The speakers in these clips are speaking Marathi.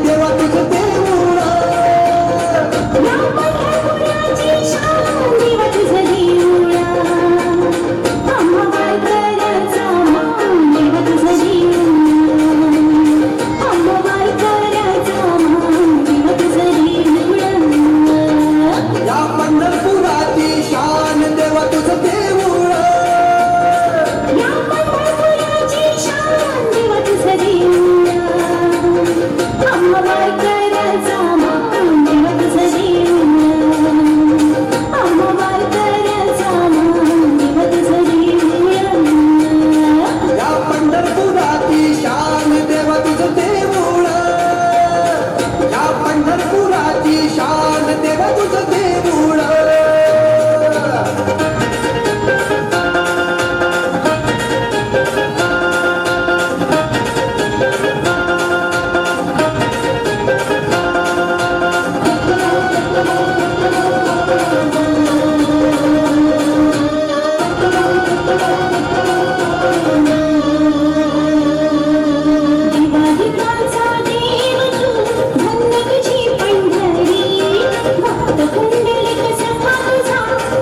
देवा तुझं देऊळ या पंढरपुराची शान देवा तुझं देऊळ अंबाबाई कराचा मान देवा तुझं देऊळ अंबाबाई कराचा मान देवा तुझं देऊळ या पंढरपुराची शान देवा तुझं देऊळ या पंढरपुराची शान देवा तुझं देऊळ अंबाबाई कराचा मान देवा तुझं देऊळ अंबाबाई कराचा मान देवा तुझं देऊळ या पंढरपुराची शान देवा तुझं देऊळ या पंढरपुराची शान देवा तुझं देऊळ देवादिकांचा देव तू धन्य तुझी पंढरी भक्त कुंडलिक सखा तुझा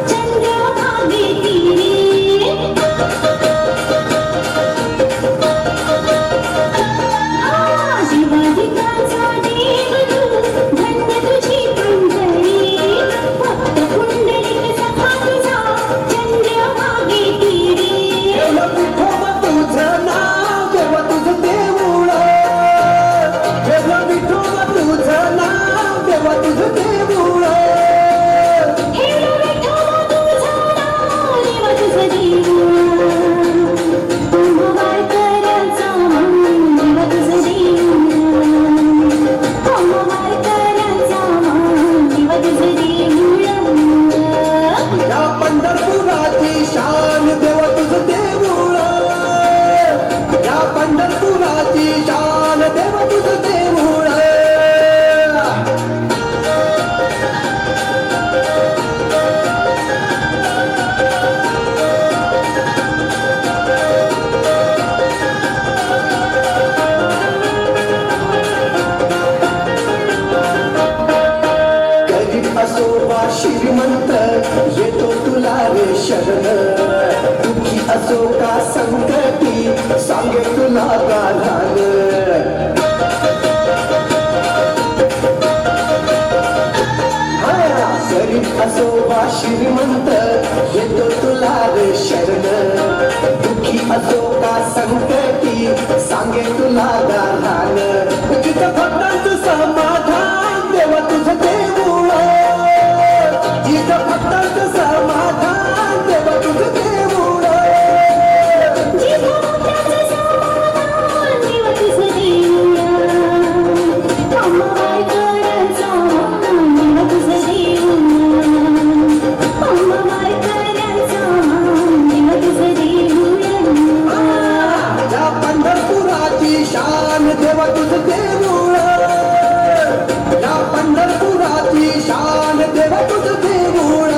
चंद्रभागे तीरी देवादिकांचा देव तू धन्य तुझी पंढरी भक्त कुंडलिक सखा तुझा चंद्रभागे तीरी विठोबा तुझं नाव देवा तुझं देऊळ विठोबा तुझं नाव देवा तुझं देऊळ हे विठोबा तुझं नाव देवा तुझं देऊळ अंबाबाई कराचा मान देवा तुझं देऊळ अंबाबाई कराचा मान देवा तुझं देऊळ या पंढरपुराची शान देवा तुझं देऊळ या पंढरपुराची शान देवा तुझं देऊळ गरीब असो वा श्रीमंत येतो तुला रे शरण दुःखी असो का संकटी सांगे तुला गाधान गरीब असो वा श्रीमंत येतो तुला रे शरण दुःखी असो का संकटी सांगे तुला गाधान जिथं भक्तांचं समाधान देवा तुझं देऊळ जिथं भक्तांचं समाधान देवा तुझं देऊळ जिथं भक्तांचं समाधान देवा तुझं देऊळ अंबाबाई कराचा मान देवा तुझं देऊळ अंबाबाई कराचा मान देवा तुझं देऊळ या पंढरपुराची शान देवा तुझं देऊळ या पंढरपुराची शान देवा तुझं देऊळ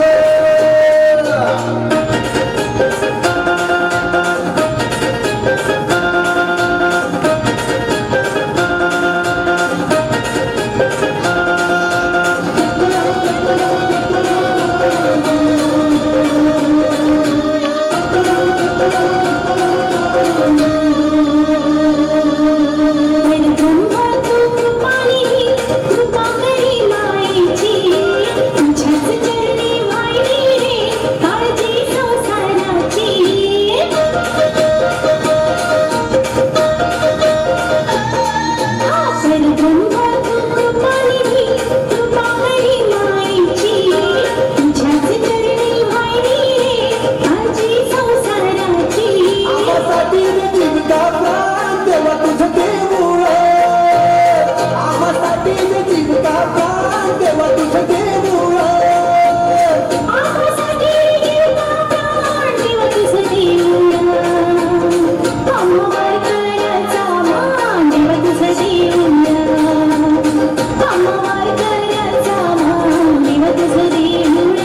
ब्रह्मा तू कृपानिधी कृपा करी मायेची तुझ्याच चरणी वाहिली रे काळजी संसाराची ब्रह्मा तू कृपानिधी कृपा करी मायेची तुझ्याच चरणी वाहिली रे काळजी संसाराची आम्हासाठी जीविका प्राण देवा तुझं देऊळ आम्हासाठी जीविका प्राण देवा तुझं देऊळ आम्हासाठी देवा प्राण देवा तुझं देऊळ अंबाबाई कराचा मान देवा तुझं देऊळ अंबाबाई कराचा मान देवा तुझं देऊळ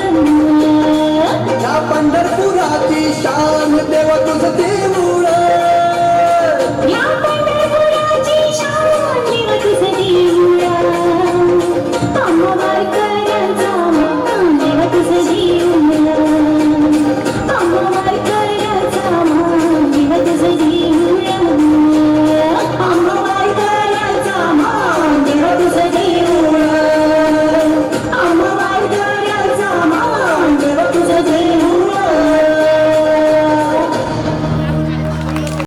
या पंढरपुराची शान देवा तुझं देऊळ